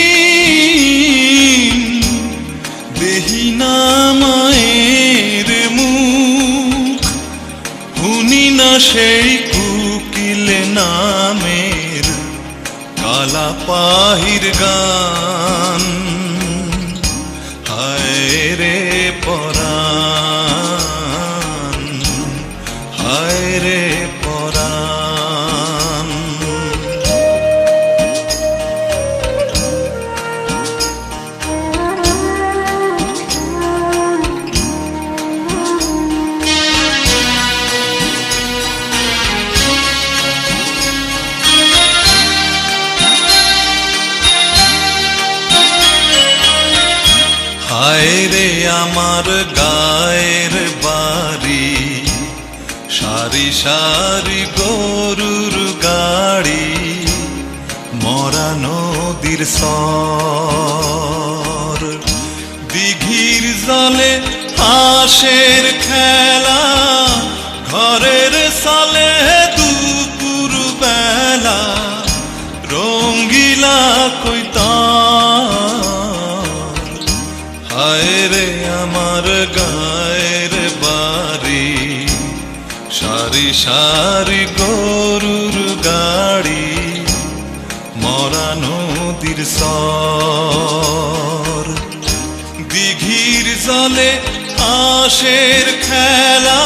কতদিন দেহি না মায়ের মুখ, শুনি না সেই কুকিল নামের কালা পাহির গান। হায় রে পরাণ, হায় রে পরাণ। হায় রে আমার গায়ের বাড়ি, সারি সারি গরুর গাড়ি, মরা নদীর সর, দিঘির জলে হাঁসের খেলা, ঘরের সালে দুপুর বেলা, রঙ্গিলা কৈতার। হায় রে আমার গায়ের বাড়ি, সারি সারি গরুর গাড়ি, মরা নদীর সর, দিঘির জলে হাঁসের খেলা,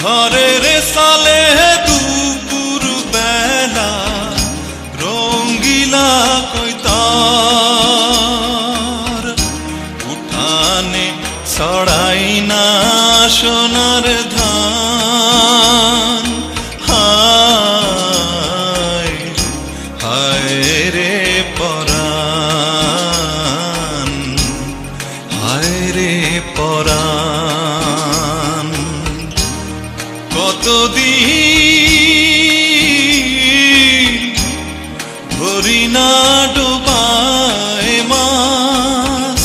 ঘরের সালে দুপুর বেলা, রঙ্গিলা কৈতার। উঠানে ছড়াই না সোনার ধান, হায় হায় রে পরাণ, হায় রে পরাণ। কতদিন ধরি না ডোবায় মাছ,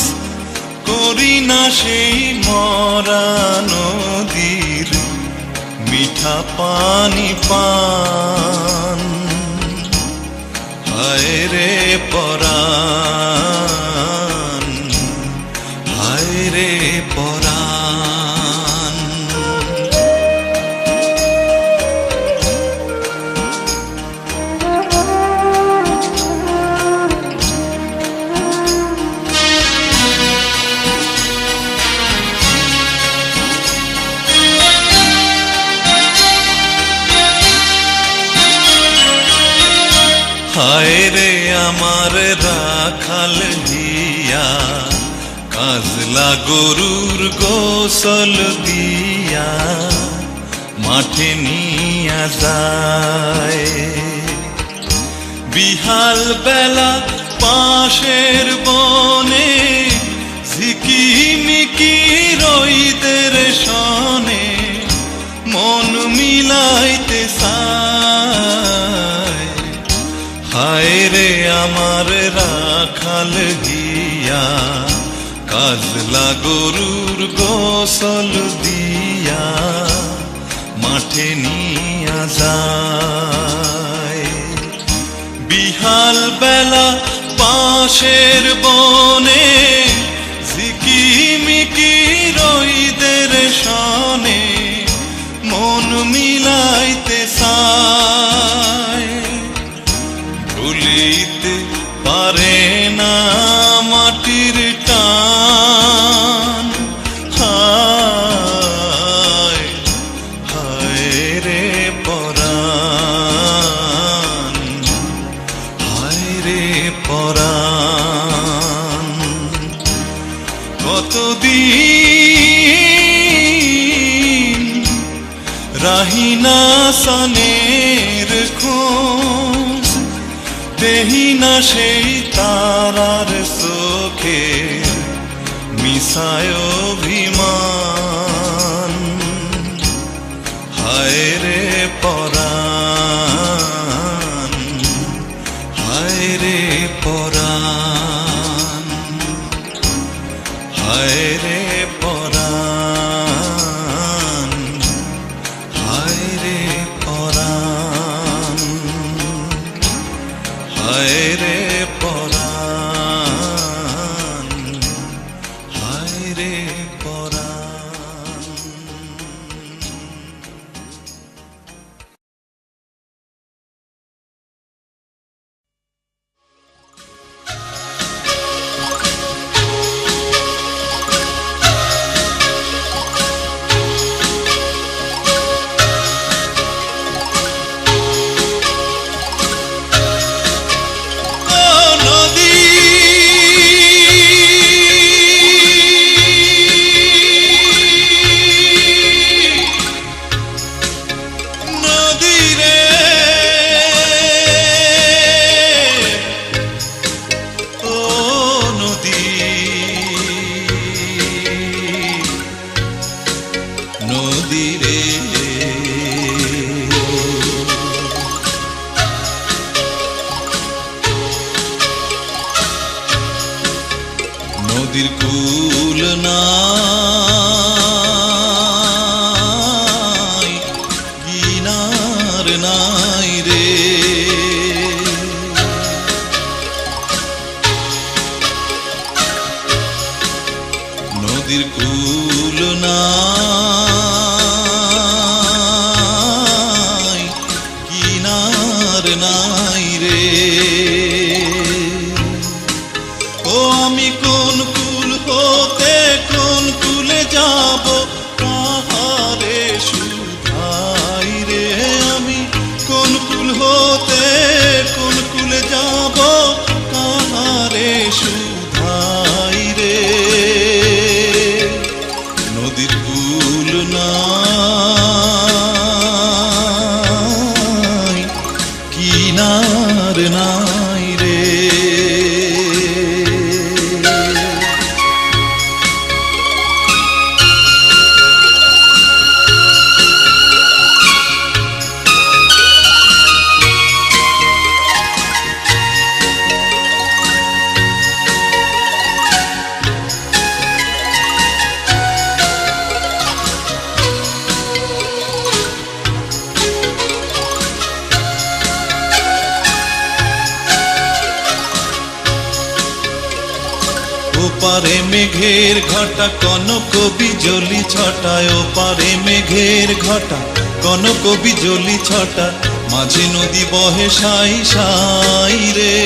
করি না সেই মরা নদীর মিঠা পানি পান। হায় রে পরাণ, হায় রে পরাণ। হায় রে আমার রাখাল দিয়া, কাজলা গরুর গোসল দিয়া, মাঠে নিয়া যায়। বিহাল বেলা পাশের বনে, ঝিকিমিকি রইদের সনে, মন মিলাইতে চায়। হায় রে আমার রাখাল হিয়া, কাজলা গরুর গোসল দিয়া, মাঠে নিয়া যায়। বিহাল বেলা পাশের বনে, ঝিকিমিকি রইদের সনে, মন মিলাইতে চায়। ভুলিতে পারে না মাটির টান, হায় হায় রে পরাণ, হায় রে পরাণ। কতদিন রাহিনা সানের খোঁজ, দেহি না সেই তারার চোখে মিশায় অভিমান। হায় রে পরাণ, হায় রে পরাণ, হায় রে পরাণ, হায় রে পরাণ, হায় রে পরাণ। নদীর কূল নাই, কিনার নাই রে। নদীর কূল নাই, কিনার নাই রে। ও আমি কোন কুল হতে কোন কুলে যাব, কাহারে শুধাই রে। আমি কোন কুল হতে কোন কুলে যাব, কাহারে শুধাই রে। নদীর কূল নাই, কিনার নাই রে। ওপারে মেঘের ঘটা কনক বিজলি ছটায়, ওপারে মেঘের ঘটা কনক বিজলি ছটা, মাঝে নদী বহে সাই সাই রে।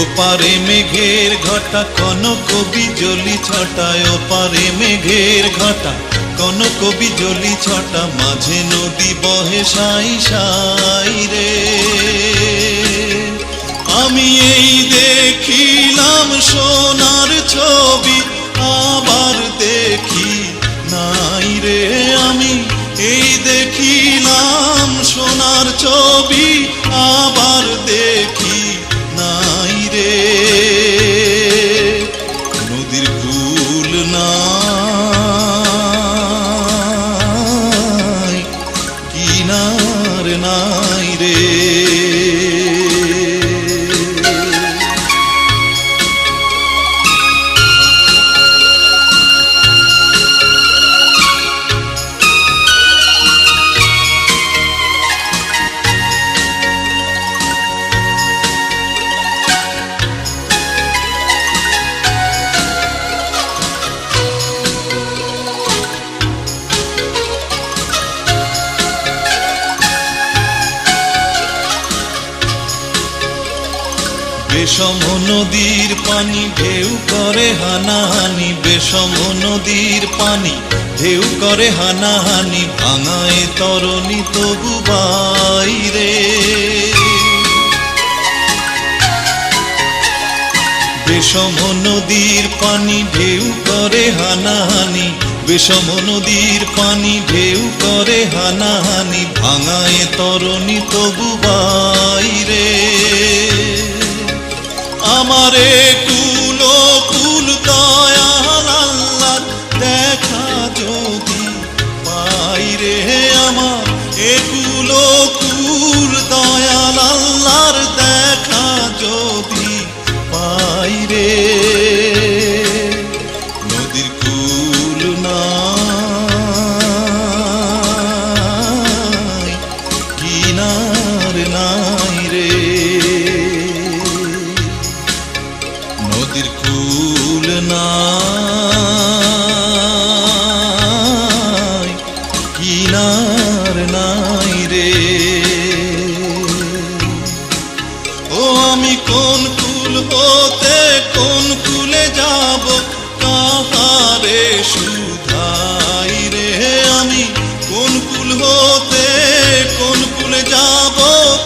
ওপারে মেঘের ঘটা কনক বিজলি ছটায়, ওপারে মেঘের ঘটা কনক বিজলি ছটা, মাঝে নদী বহে সাই সাই রে। আমি এই দেখিলাম সোনার ছবি, আবার দেখি নাই রে। আমি এই দেখিলাম সোনার ছবি, আবার দেখি নাই রে। নদীর কূল নাই, কিনার নাই রে। বিষম নদীর পানি ঢেউ করে হানাহানি, বিষম নদীর পানি ঢেউ করে হানাহানি, ভাঙায় তরণী তবু বাইরে। বিষম নদীর পানি ঢেউ করে হানাহানি, বিষম নদীর পানি ঢেউ করে হানাহানি, ভাঙায় তরণী তবু বাইরে। আমারে কুল কুল দয়াল আল্লাহর দেখা যদি পাই রে। আমার এ কুল কুল দয়াল আল্লাহর দেখা যদি পাই রে। নদীর কূল নাই, কিনার নাই রে। নাই, কিনার নাই রে। ও আমি কোন কুল হতে কোন কুলে যাব, কাহারে শুধাই রে। আমি কোন কুল হতে কোন কুলে যাব,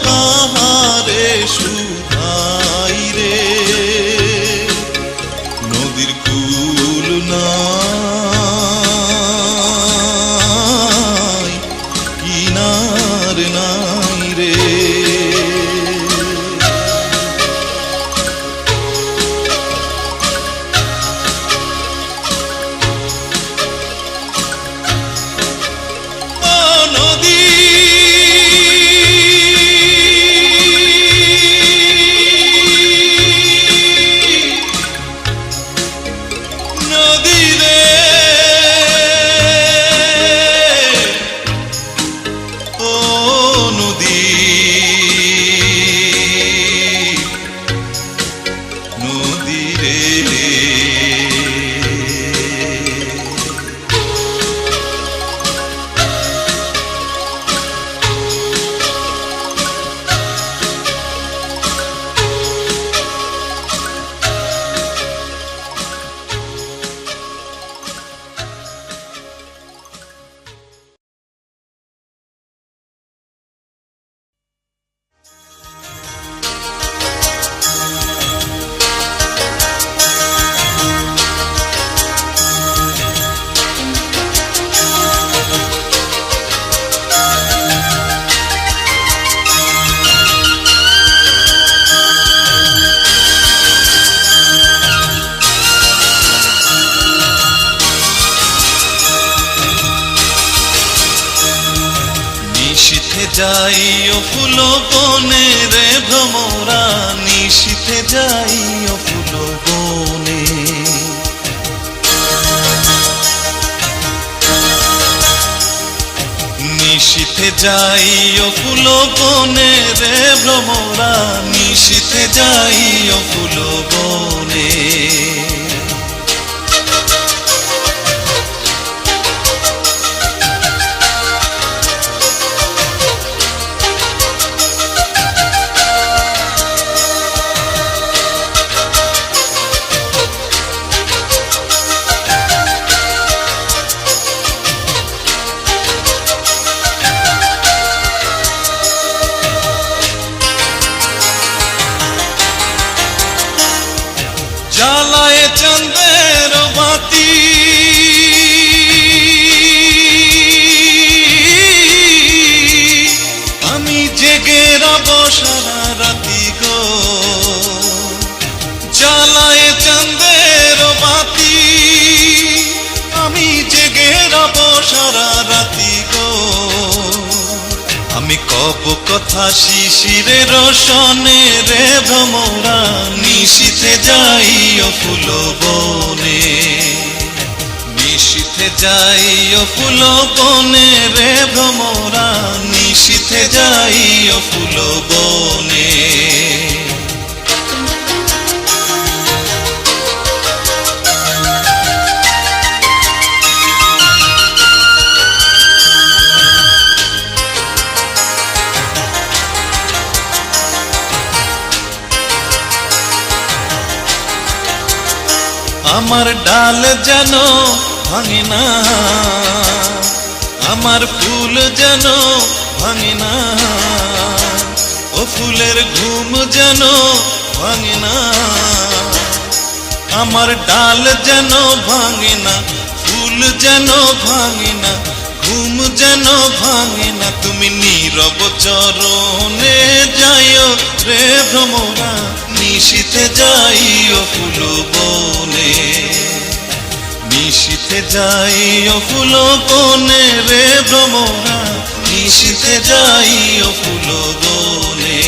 কাহারে শুধাই রে। নদীর কুল নাই, কিনার নাই রে। যাইও ফুল বনে রে ভ্রমরা, নিশীথে যাইও ফুল বনে। নিশীথে যাইও ফুল বনে রে ভ্রমরা, নিশীথে যাইও ফুল বনে। জ্বালায় চন্দ্রের বাতি, আমি জেগে রব সারা রাতি গো। জ্বালায় চন্দ্রের বাতি, আমি জেগে রব সারা রাতি গো। আমি কব কথা শিশিরে রোশনে রে ভ্রমরা, নিশীথে যাইও ফুল বনে। নিশীথে যাইও ফুল বনে রে ভ্রমরা, নিশীথে যাইও ফুল বনে। আমার ডাল যেন ভাঙে না, আমার ফুল যেন ভাঙে না। ও ফুলের ঘুম যেন ভাঙে না, আমার ডাল যেন ভাঙে না, ফুল যেন ভাঙে না, ঘুম যেন ভাঙে না। তুমি নীরব চরণে যাইও রে ভ্রমরা, নিশীথে যাইও ফুল বনে। নিশীথে যাইও ফুল বনে রে ভ্রমরা, নিশীথে যাইও ফুল বনে।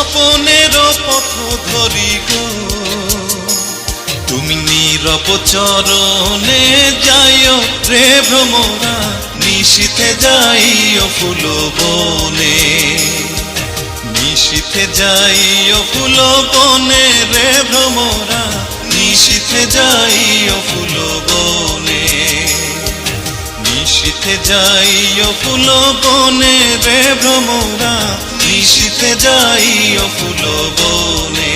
স্বপনের পথ ধরি গো, তুমি নীরব চরণে যাইও রে ভ্রমরা, নিশীথে যাইও ফুল বনে, নিশীথে যাইও ফুল বনে রে ভ্রমরা, নিশীথে যাইও ফুল বনে, নিশীথে যাইও ফুল বনে রে ভ্রমরা, নিশীথে যাইও ফুল বনে,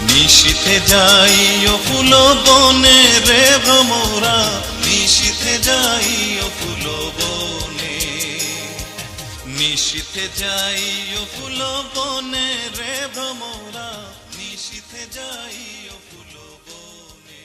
নিশীথে যাইও ফুল বনে রে ভ্রমরা, নিশীথে যাইও ফুল বনে, নিশীথে যাইও ফুল বনে রে ভ্রমরা, নিশীথে যাইও ফুল বনে।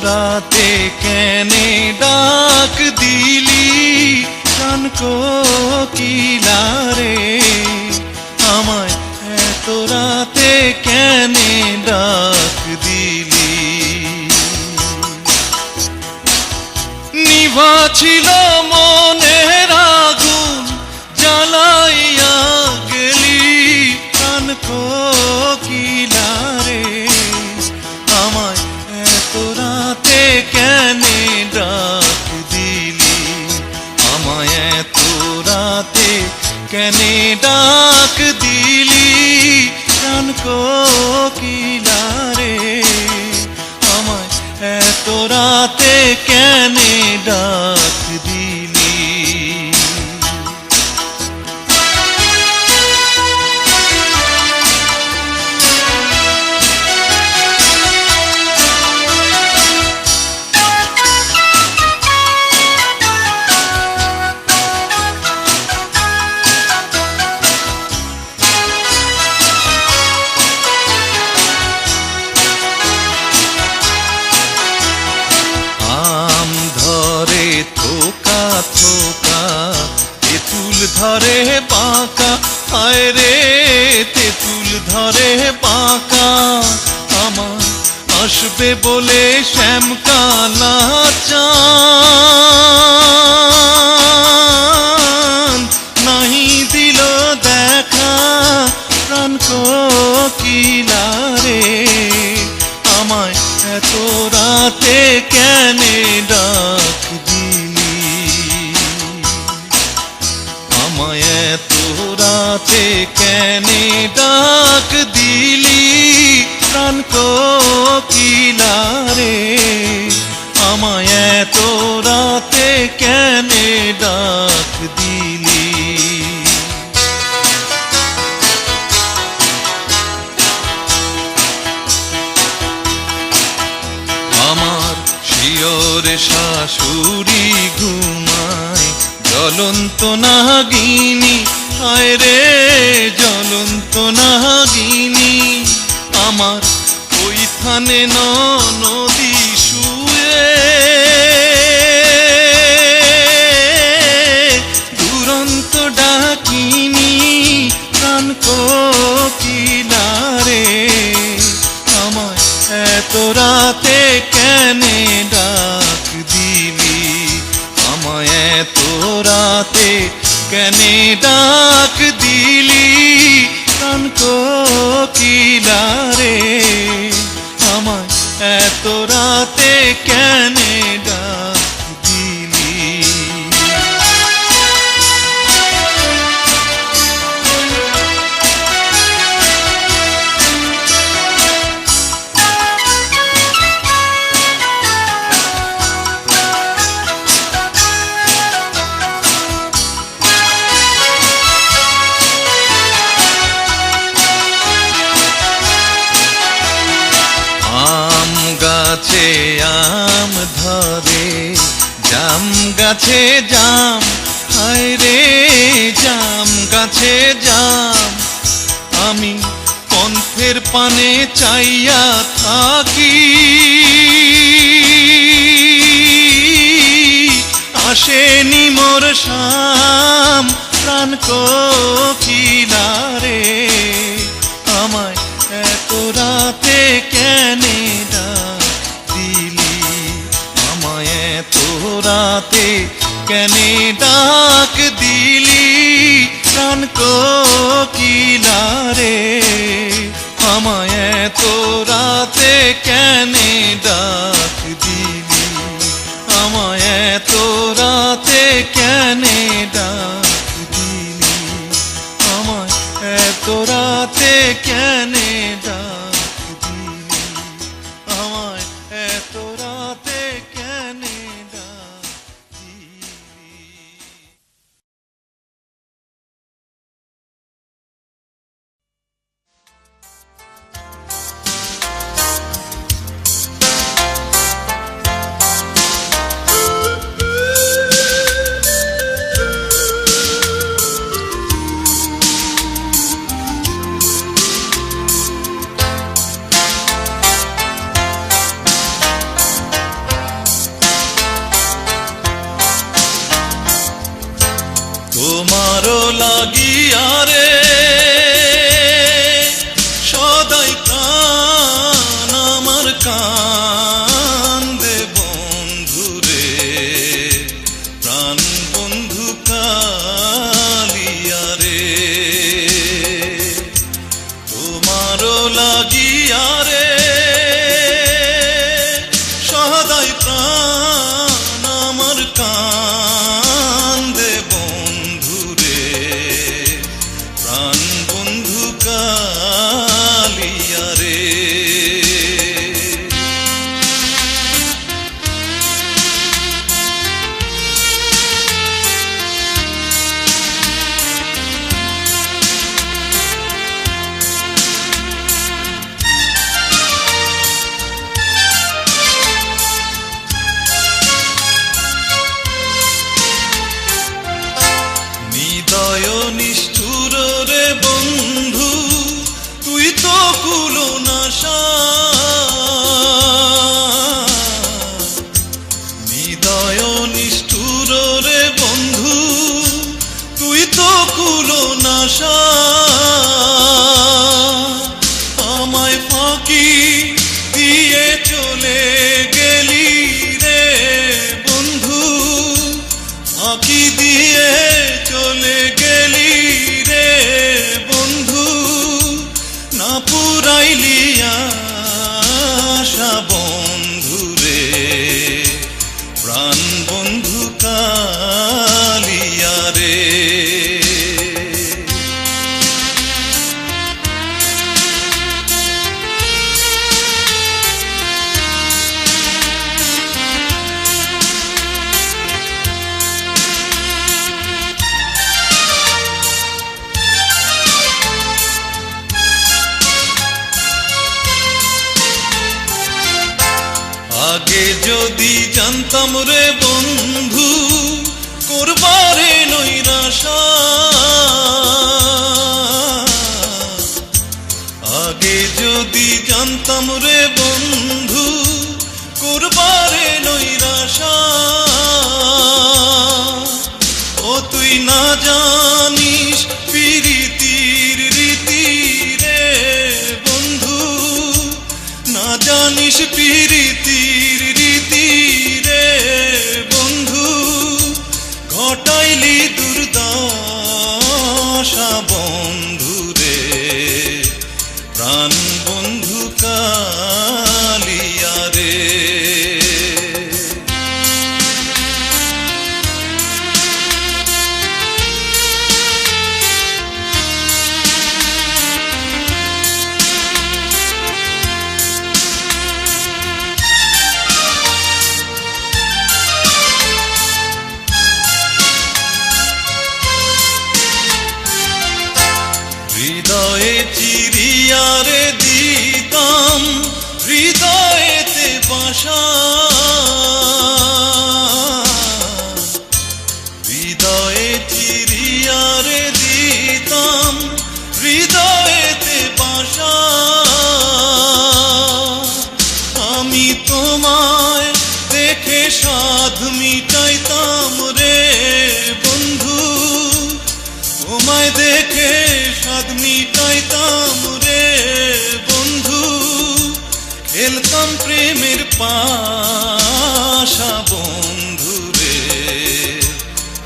রাতে কেনে ডাক দিলি প্রাণ কোকিলা রে, আমায় এত রাতে কেনে ডাক দিলি, নিভা ছিল মনের আগুন জ্বালাইয়া গেলি প্রাণ কোকিলা রে, আমায় রাতে কেনে ডাক দিলি, আমায় এত রাতে কেনে ডাক দিলি প্রাণ কোকিলা রে, আমায় এত রাতে কেনে ডাক দিলি। থোকা থোকা তেঁতুল ধরে বাঁকা, হায় রে তেঁতুল ধরে বাঁকা, আমার আসবে বলে শ্যামকালা চাঁদ নাহি দিল দেখা প্রাণ কোকিলা রে, আমায় এত রাতে কেনে ডাক দিলি, আমায় এত রাতে কেনে ডাক দিলি প্রাণ কোকিলা রে, আমায় এত রাতে কেনে ডাক দিলি। আমার শিয়রে শাশুড়ি ঘুমায় জ্বলন্ত নাগিনী, হায় রে জ্বলন্ত নাগিনী, আমার ওই থানে নদী শুয়ে দুরন্ত ডাকিনী প্রাণ কোকিলা রে, আমায় এত রাতে কেনে ডাক দিলি, আমায় এত রাতে কেনে ডাক দিলি প্রাণ কোকিলা রে, আমায় এত রাতে কেনে ডাক দিলি। গাছে আম গাছে জাম, হায় রে জাম গাছে জাম, আমি পন্থের পানে চাইয়া থাকি। আসেনি মোর শাম প্রাণ কোকিলা রে, আমায় এত রাতে কেনে ডাক দিলি, আমায় এত রাতে কেনে ডাক দিলি, প্রাণ কোকিলা রে, আমায় এত রাতে কেনে ডাক দিলি, আমায় এত রাতে কেনে ডাক দিলি, আমায় এত রাতে কেনে ডাক দিলি, আমায় এত রাতে কেনে ডাক দিলি। তোমারও লাগিয়া রে সদাই প্রাণ আমার কান্দে বন্ধুরে, প্রাণ বন্ধু কালিয়া রে, তোমারও লাগিয়া রে সদাই প্রাণ আমার কান্দে বন্ধুরে, প্রাণ বন্ধু কালিয়া রে। নিদয় নিষ্ঠুর রে বন্ধু, তুই তো কুলো নাশা, নিদয় নিষ্ঠুর রে বন্ধু, তুই তো কুলো নাশা, আমায় ফাঁকি দিয়ে চলে গেলি রে বন্ধু, ফাঁকি দিয়ে চলে গেলি রে বন্ধু, না পুরাইলি আশা বন্ধু রে, প্রাণ বন্ধু কালিয়া রে। আগে যদি জানতাম রে বন্ধু করবারে নৈরাশা, আগে যদি জানতাম রে বন্ধু করবারে নৈরাশা, ও তুই না জানিস প্রীতির রীতি রে বন্ধু, না জানিস প্রীতির রীতি রে বন্ধু, ঘটাইলি দুর্দশা বন্ধু রে, প্রাণ বন্ধু কা সাধ মিটাইতাম রে বন্ধু, তোমায় দেখে সাধ মিটাইতাম রে বন্ধু। খেলতাম প্রেমের পাশা বন্ধু রে,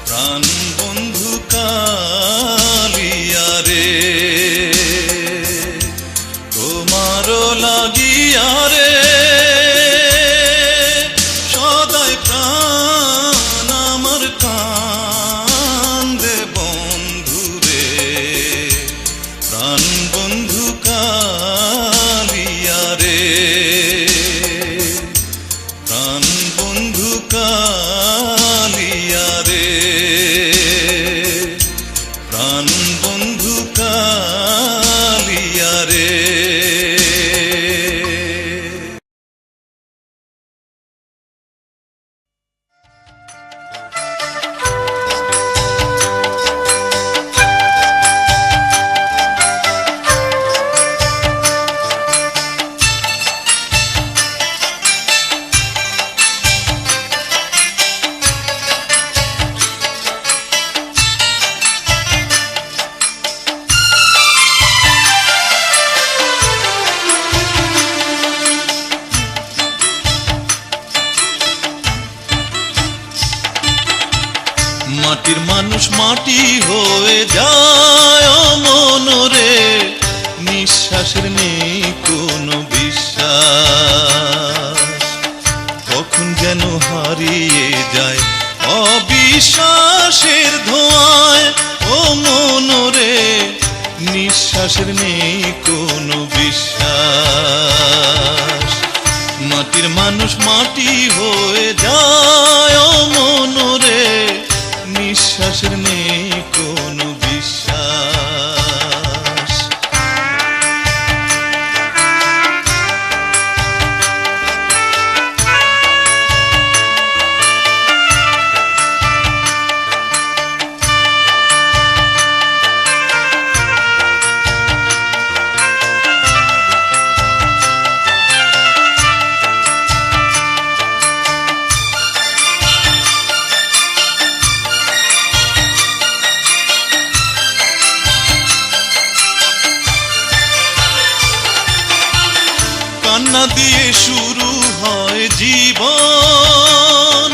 প্রাণ বন্ধু কালিয়া রে। তোমারও লাগিয়া রে সদাই প্রাণ আমার কান্দে বন্ধু রে, প্রাণ বন্ধু কালিয়া রে, প্রাণ বন্ধু কালিয়া রে, প্রাণ বন্ধু কালিয়া রে। মাটির মানুষ মাটি হয়ে যায় মনরে, নিঃশ্বাসের নেই কোনো বিশ্বাস। কখন যেন হারিয়ে যায় অবিশ্বাসের ধোঁয়ায় ও মনরে, নিঃশ্বাসের নেই কোনো বিশ্বাস। মাটির মানুষ মাটি হয়ে যায় মনরে, নিঃশ্বাসের নেই কোনো বিশ্বাস। কান্না দিয়ে শুরু হয় জীবন,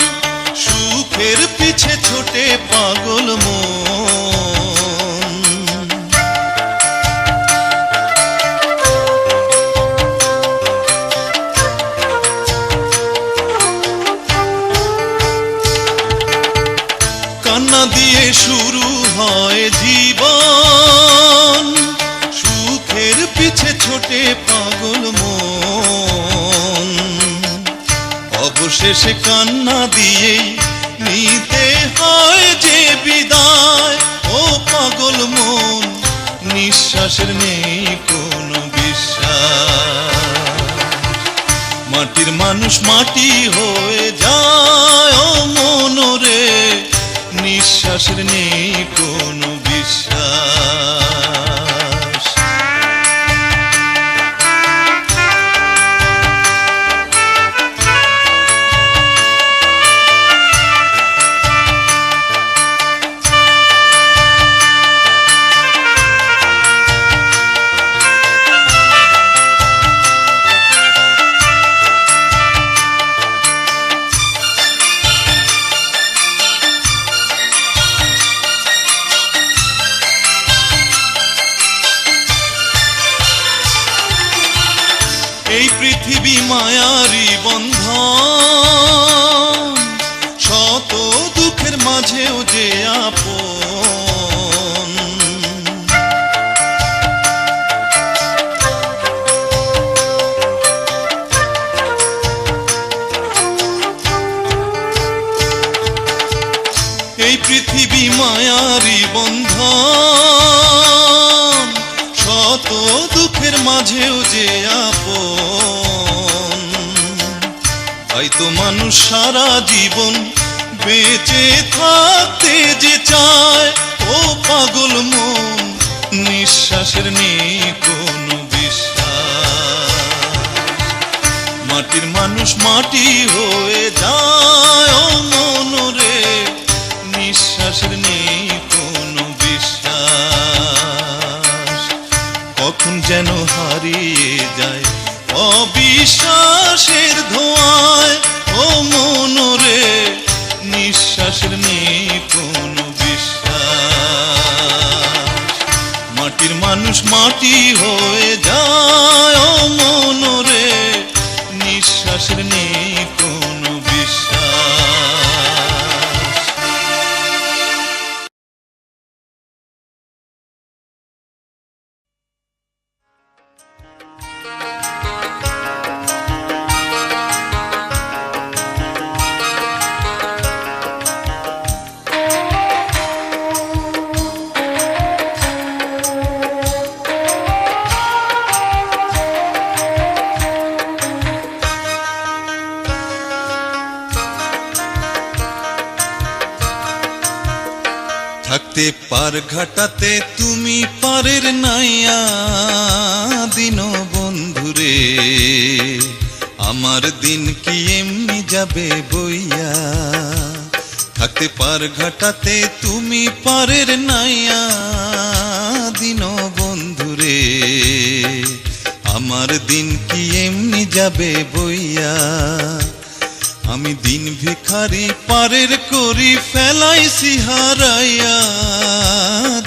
সুখের পিছে ছোটে পাগল মন। কান্না দিয়ে শুরু হয় জীবন, সুখের পিছে ছোটে পাগল মন। অবশেষে কান্না দিয়েই নিতে হয় যে বিদায় ও পাগল মন, নিঃশ্বাসের নেই কোনো বিশ্বাস। মাটির মানুষ মাটি হয়ে যায় ও মনরে, নিঃশ্বাসের নেই কোনো বিশ্বাস। এই পৃথিবী মায়ারি বন্ধন, শত দুঃখের মাঝেও যে আপন। এই পৃথিবী মায়ারি বন্ধন, শত দুঃখের মাঝেও যে আপন। তাই তো মানুষ সারা জীবন বেঁচে থাকতে যে চায় ও পাগল মন, নিঃশ্বাসের নেই কোনো বিশ্বাস। মাটির মানুষ মাটি হয়ে যায় ও মনরে, নিঃশ্বাসের নেই কোনো বিশ্বাস, কখন যেন হারিয়ে যায় অবিশ্বাসের ধোঁয়ায় ও মনরে, নিঃশ্বাসের নেই কোনো বিশ্বাস। মাটির মানুষ মাটি হয়ে যায় ও মনরে, নিঃশ্বাসের নেই কোনো বিশ্বাস। থাকতে পার ঘাটাতে তুমি পারের নাইয়া দিন বন্ধুরে, আমার দিন কি এমনি যাবে বইয়া। থাকতে পার ঘাটাতে তুমি পারের নাইয়া দিন বন্ধুরে, আমার দিন কি এমনি যাবে বইয়া। আমি দিন ভিখারি পারের করি ফেলাইছি হারাইয়া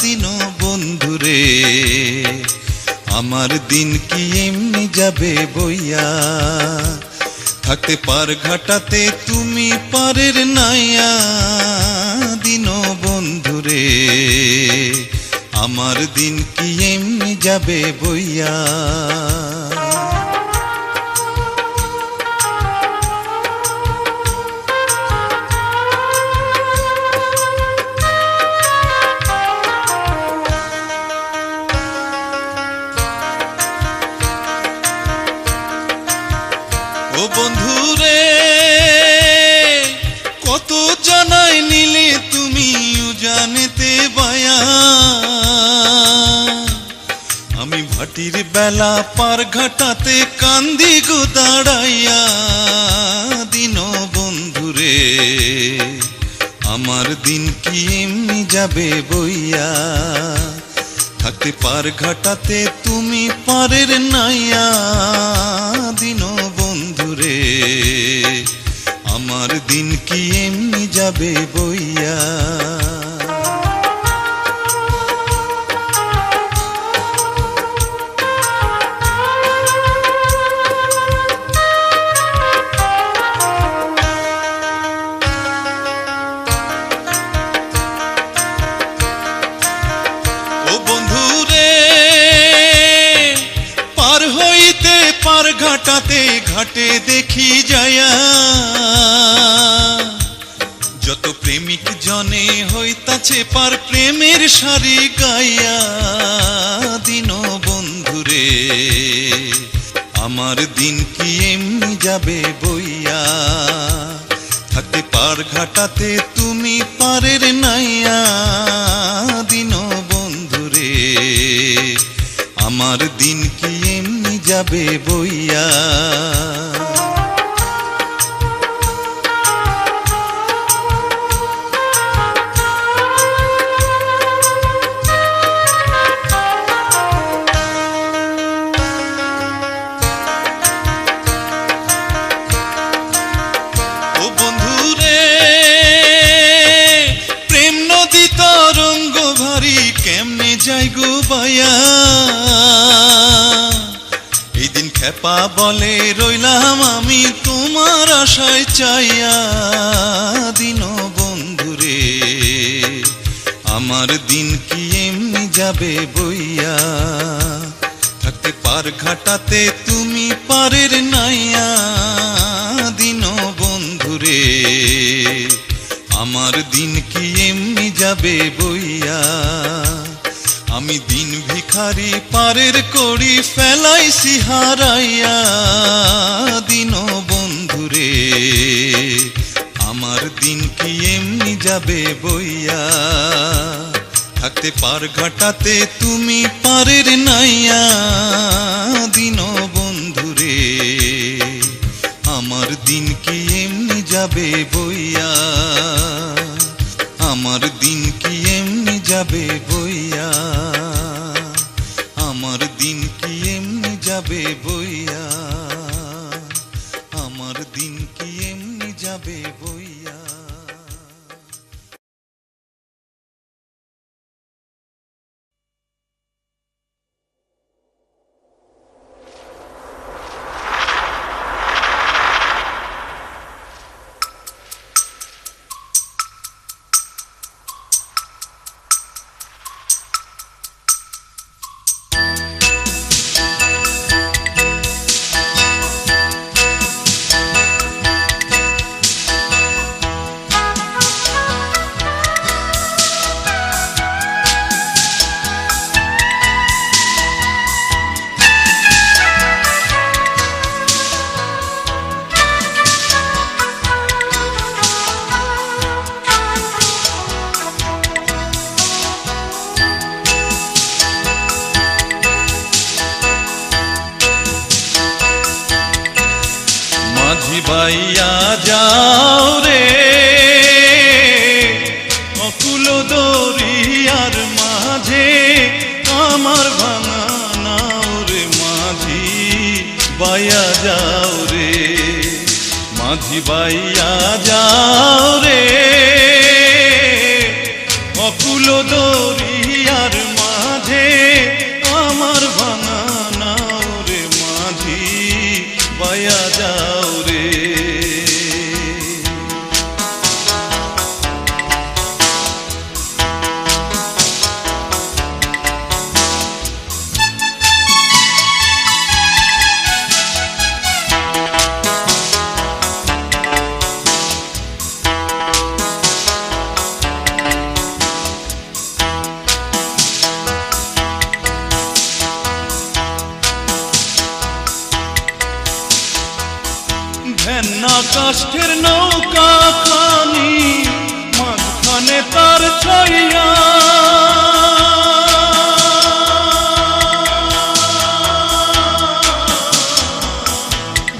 দিন বন্ধুরে, আমার দিন কি এমনি যাবে বইয়া। থাকতে পার ঘাটাতে তুমি পারের নাইয়া দিন বন্ধুরে, আমার দিন কি এমনি যাবে বইয়া। ও বন্ধুরে কত জানাই নিলে তুমিও জানেতে বায়া, আমি ভাটির বেলা পার ঘাটাতে কান্দি গো দাঁড়াইয়া দিন বন্ধুরে, আমার দিন কি এমনি যাবে বইয়া। থাকতে পার ঘাটাতে তুমি পারের নাইয়া দিন বন্ধুরে, আমার দিন কি এমনি যাবে বইয়া। ও বন্ধুরে পার হইতে পার ঘাটাতে ঘাটে দেখি যায়া, যত প্রেমিক জনে হইতাছে পার প্রেমের সারি গাইয়া দিন বন্ধুরে, আমার দিন কি এমনি যাবে বইয়া। থাকতে পার ঘাটাতে তুমি পারের নাইয়া দিন বন্ধুরে, আমার দিন কি এমনি যাবে বইয়া। ও বন্ধুরে প্রেম নদী তরঙ্গ ভারী কেমনে যাই গো বায়া, এই দিন খেপা বলে রইলাম আমি তোমার আশায় চাইয়া দিন বন্ধুরে, আমার দিন কি এমনি যাবে বইয়া। থাকতে পার ঘাটাতে তুমি পারের নাইয়া দিন বন্ধুরে, আমার দিন কি এমনি যাবে বইয়া। আমি দিন ভিখারি পারের করি ফেলাইছি হারাইয়া দিন বন্ধুরে, আমার দিন কি এমনি যাবে বইয়া। থাকতে পার ঘাটাতে তুমি পারের নাইয়া দিন বন্ধুরে, বাইয়া যাও রে অকুল দরিয়ার মাঝে আমার ভাঙা নাও রে মাঝি বাইয়া যাও রে। ভেন্না কাষ্ঠের নৌকা খানি মাঝখানে তার ছাইয়া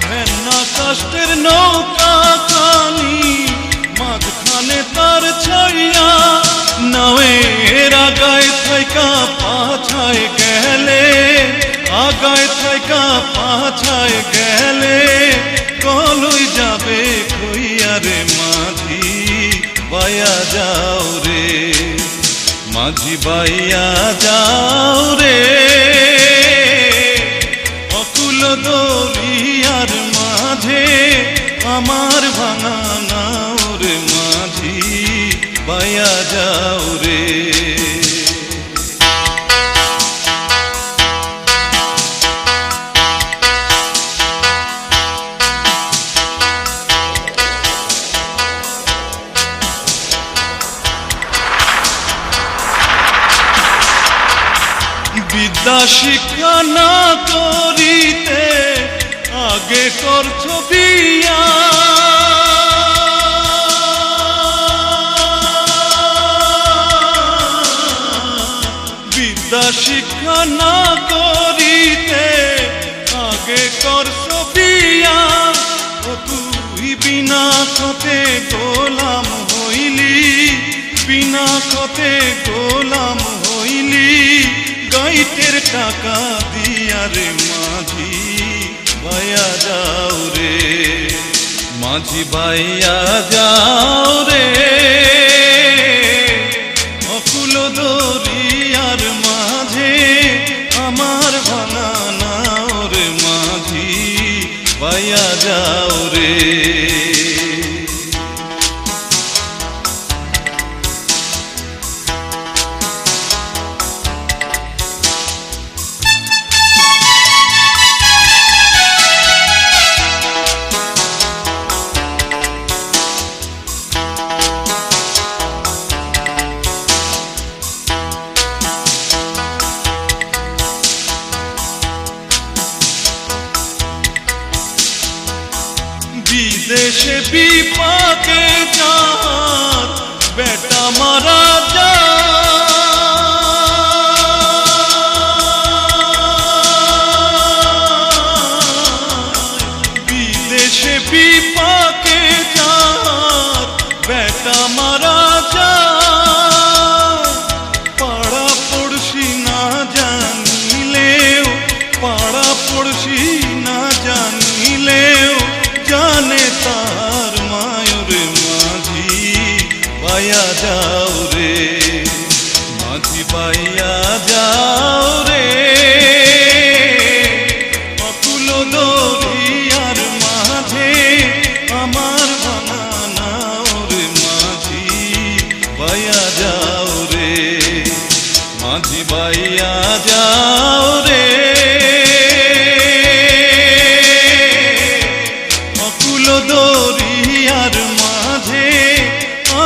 ভেন্না কাষ্ঠের নৌকা খানি মাঝখানে তার ছাইয়া নাওয়ের আগায় থাইকা পাছায় গেলে আগায় থাইকা পাছায় গেলে কলই যাবে কইয়া রে মাঝি বাইয়া যাও রে মাঝি বাইয়া যাও রে অকুল দরিয়ার মাঝে আমার ভাঙা নাও রে মাঝি বাইয়া যাও রে। বিদ্যা শিক্ষা না করিতে আগে করছো বিয়া বিদ্যা শিক্ষা না করিতে আগে করছো বিয়া ও তুই বিনা খতে গোলাম হইলি বিনা খতে গোলাম হইলি গাইতের টাকা দিয়া রে মাঝি বাইয়া যাও রে মাঝি বাইয়া যাও রে অকুল দরিয়ার মাঝে আমার ভাঙা নাও রে মাঝি বাইয়া যাও রে। বিদেশে বিপাকে যাত বেটা মারা যায় বিদেশে বিপাকে যাত বেটা মারা যায় পাড়া পড়শি না জানিলেও পাড়া পড়শি না জানিলেও জানে তার মায়ুর মাঝি বাইয়া যাও রে মাঝি বাইয়া যাও রে অকুল দরিয়ার মাঝে আমার ভাঙা নাও রে মাঝি বাইয়া যাও রে মাঝি বাইয়া যাও রে দরিয়ার মাঝে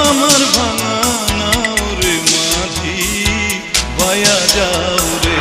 আমার ভাঙা নাও রে মাঝি বাইয়া যাও রে।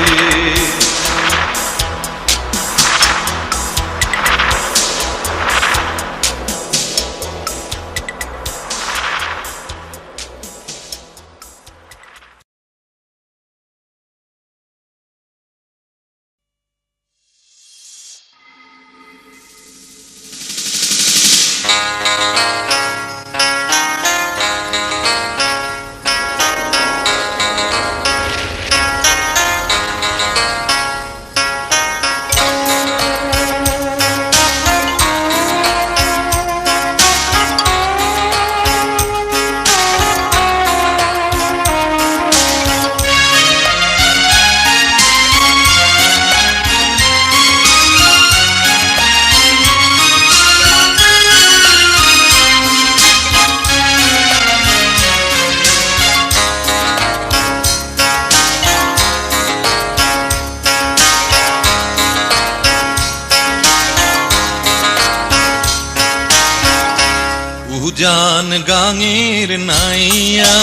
উজান গাঙের নাইয়া,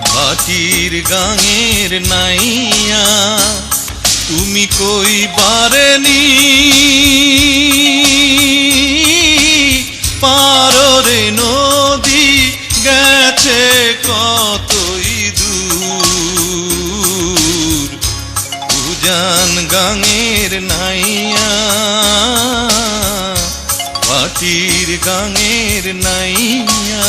ভাটির গাঙের নাইয়া, তুমি কই বারেনি পাররে নদী গেছে কতই দূর। উজান গাঙের নাইয়া, ভাটির গাঙের নাইয়া।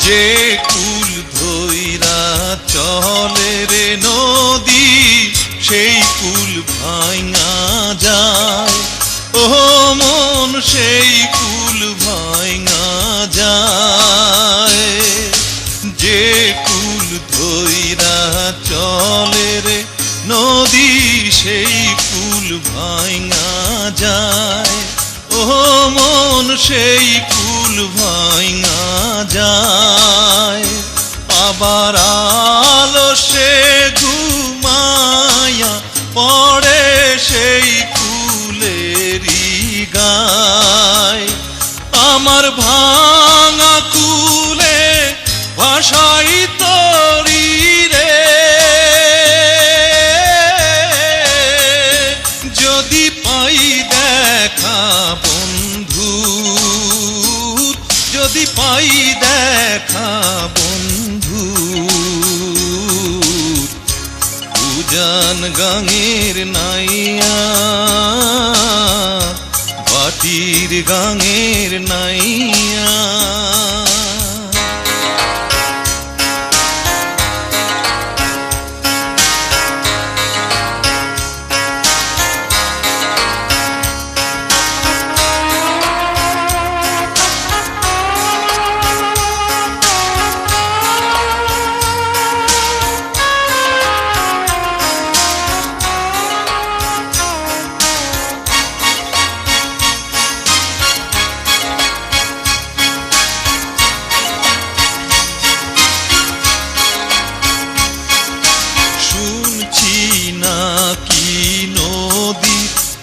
যে কুল ধইরা চলে রে নদী, সেই কুল ভাঙা যায়। ও মন, সেই কুল ভাঙা যায়। যে কুল ধইরা চলে রে নদী, সেই কুল ভাঙা যায়। ও মন, সেই কুল ভাঙা যায়। আবার আলসে ঘুমায়া পড়ে সেই কুলেরই গায়। আমার ভাঙা কুলে ভাষাই তরি রে, যদি পাই দেখা বন্ধুর, যদি পাই দেখা বন্ধুর। উজান গাঙের নাইয়া, ভাটির গাঙের নাইয়া।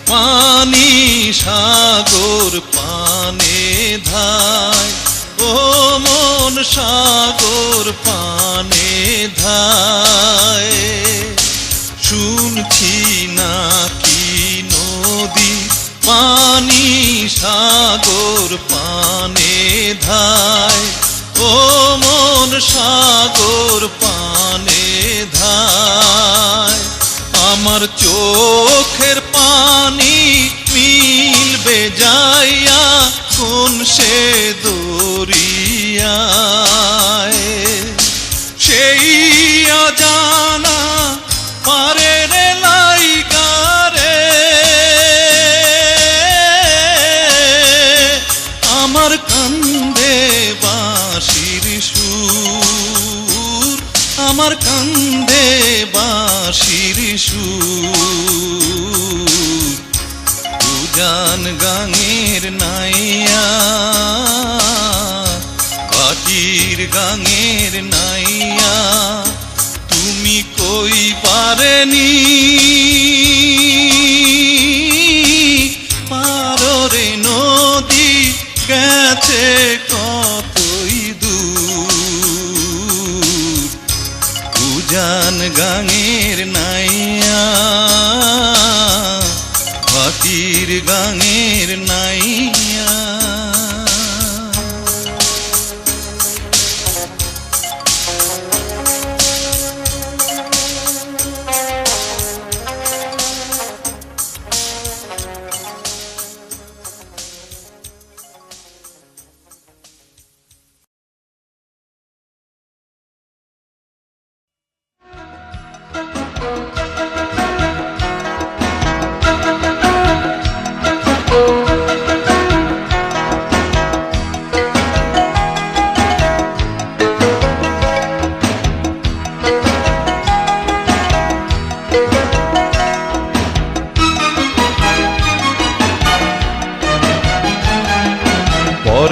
পানি সাগর পানে ধায়। ও মন, সাগর পানে ধায়। শুনছি নাকি নদী পানি সাগর পানে ধায়। ও মন, সাগর পানে ধায়। আমার চোখের পানি মিলবে যাইয়া কোন সে দরিয়ায়। সেই অজানা পারে রে লাইগারে, আমার কান্দে বাঁশির সুর, আমার কান্দে বাঁশির সুর। উজান গাঙের নাইয়া, ভাটির গাঙের নাইয়া, তুমি কই পারেনি পাররে নদী গেছে কতই দূর। উজান গাঙের নাইয়া, ভাটির গাঙের নাইয়া।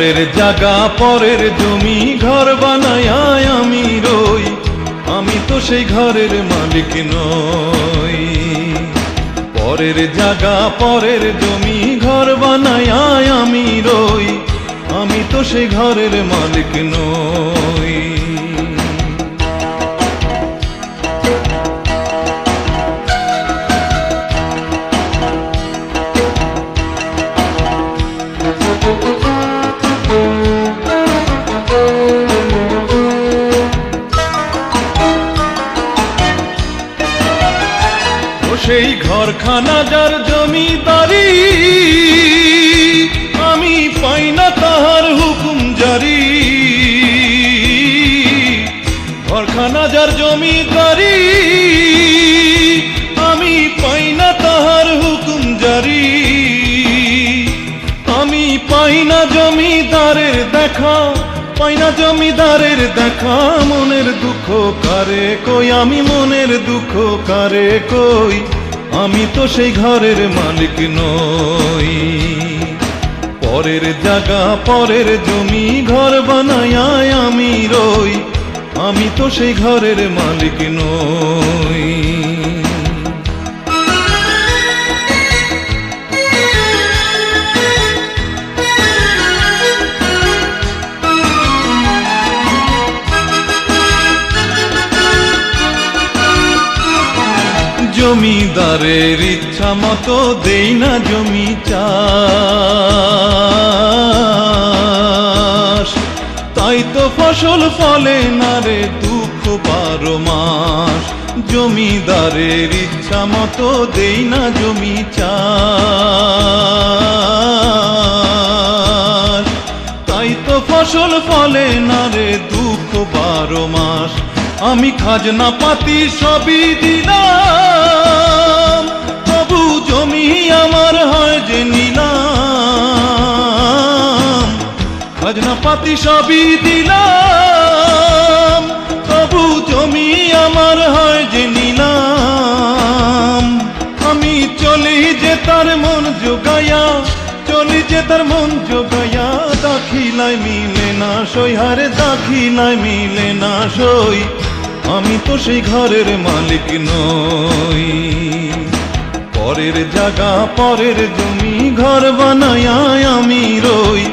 পরের জায়গা পরের জমি ঘর বানায় আমি রই, আমি তো সেই ঘরের মালিক নই। পরের জায়গা পরের জমি ঘর বানায় আমি রই, আমি তো সেই ঘরের মালিক নই। সেই ঘরখানা যার জমিদারি, আমি পাই না তাহার হুকুম জারি। ঘরখানা যার জমিদারি, আমি পাই না তাহার হুকুম জারি। আমি পাই না জমিদারের দেখা, পাই না জমিদারের দেখা। মনের দুঃখ কারে কই, আমি মনের দুঃখ কারে কই, আমি তো সেই ঘরের মালিক নই। পরের জায়গা পরের জমি ঘর বানায় আমি রই, আমি তো সেই ঘরের মালিক নই। জমিদারের ইচ্ছা মতো দেই না জমি চাষ, তাই তো ফসল ফলে না রে দুঃখ 12 মাস। জমিদারের ইচ্ছা মতো দেই না জমি চাষ, তাই তো ফসল ফলে না রে দুঃখ 12 মাস। আমি খাজনা পাতি সবই দিলাম, তবু জমি আমার হয় যে নিলাম। খাজনা পাতি সবই দিলাম, তবু জমি আমার হয় যে নিলাম। আমি চলি যে তার মন জোগাইয়া, চলি যে তার মন জোগাইয়া। দাখিলায় মিলে না সই, হারে দাখিলায় মিলে না সই, আমি তো সেই ঘরের মালিক নই। পরের জায়গা পরের জমি ঘর বানায় আমি রই,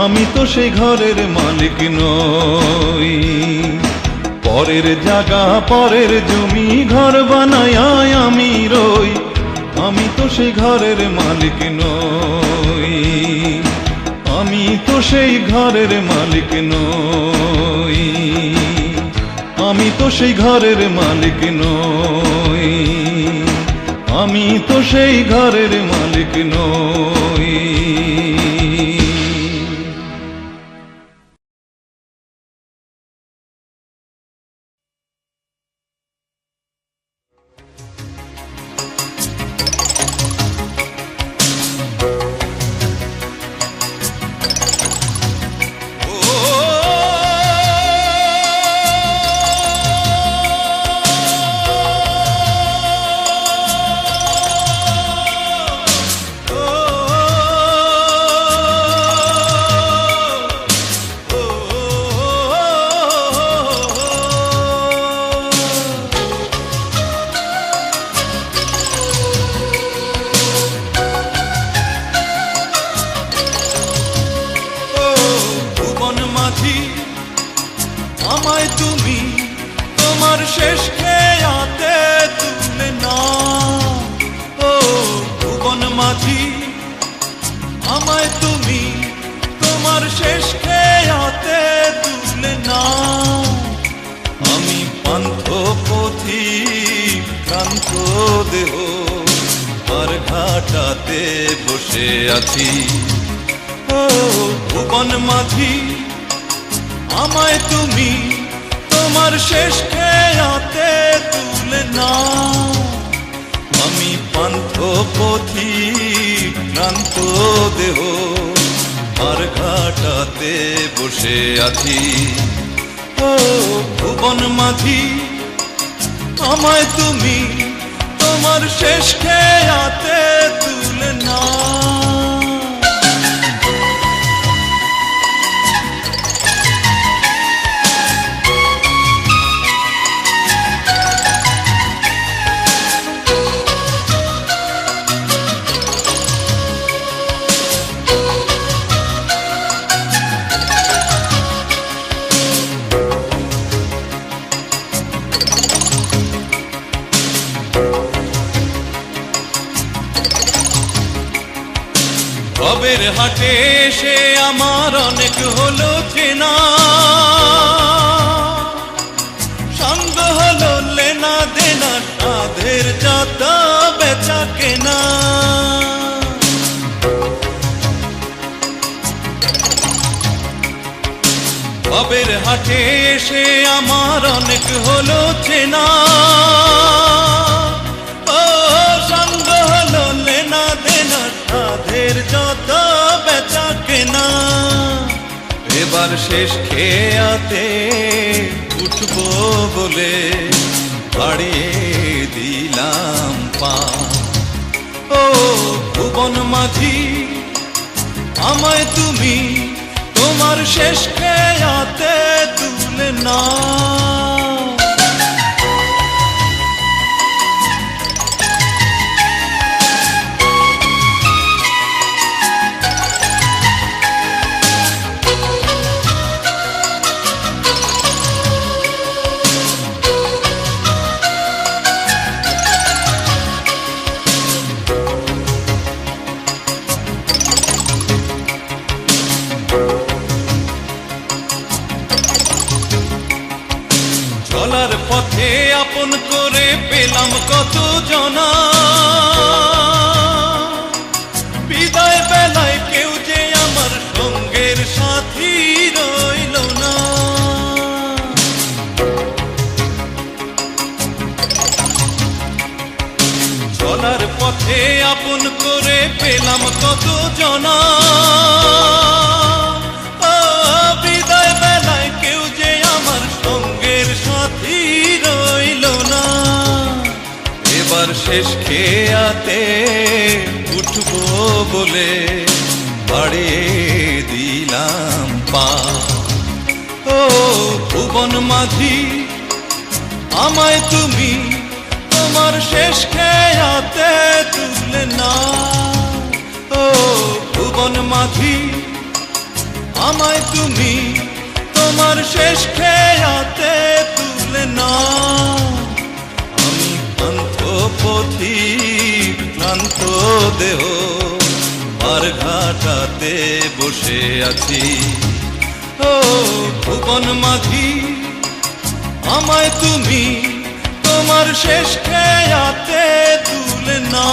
আমি তো সেই ঘরের মালিক নই। পরের জায়গা পরের জমি ঘর বানায় আমি রই, আমি তো সেই ঘরের মালিক নই। আমি তো সেই ঘরের মালিক নই, আমি তো সেই ঘরের মালিক নই, আমি তো সেই ঘরের মালিক নই। আমায় তুমি তোমার শেষ খেয়াতে তুলে নাও, ও ভুবন মাঝি আমায় তুমি তোমার শেষ খেয়াতে তুলে নাও। আমি পান্থ পথিক ক্লান্ত দেহ আর ঘাটাতে বসে আছি, ও ভুবন মাঝি আমায় তুমি তোমার শেষ খেয়াতে তুলে নাও। আমি পান্থ পথিক ক্লান্ত দেহ আর ঘাটাতে বসে আছি, ও ভুবন মাঝি আমায় তুমি তোমার শেষ খেয়াতে তুলে নাও। হাটে এসে আমার অনেক হলো চেনা, সঙ্গ হলো লেনা দেনা, তাদের যত বেচা কেনা। ভবের হাটে এসে আমার অনেক হলো চেনা, ও সঙ্গ হলো লেনা দেনা, তাদের যত বেচা কেনা। এবার শেষ খেয়াতে উঠবো বলে বাড়িয়ে দিলাম পা। ও ভুবন মাঝি আমায় তুমি তোমার শেষ খেয়াতে তুলে না। চলার পথে আপন করে পেলাম কত জনা, বিদায় বেলায় কেউ যে আমার সঙ্গের সাথী রইল না। চলার পথে আপন করে পেলাম কত জনা, বিদায় বেলায় কেউ যে আমার সঙ্গের সাথী রইল না। এবার শেষ খেয়াতে উঠবো বলে বাড়িয়ে দিলাম পা। ও ভুবন মাঝি আমায় তুমি তোমার শেষ খেয়াতে তুলে না। ও ভুবন মাঝি আমায় তুমি তোমার শেষ খেয়াতে তুলে না। আমি ক্লান্ত পথিক ক্লান্ত দেহ আর ঘাটাতে বসে আছি। ও ভুবন মাঝি আমায় তুমি তোমার শেষ খেয়াতে তুলে না।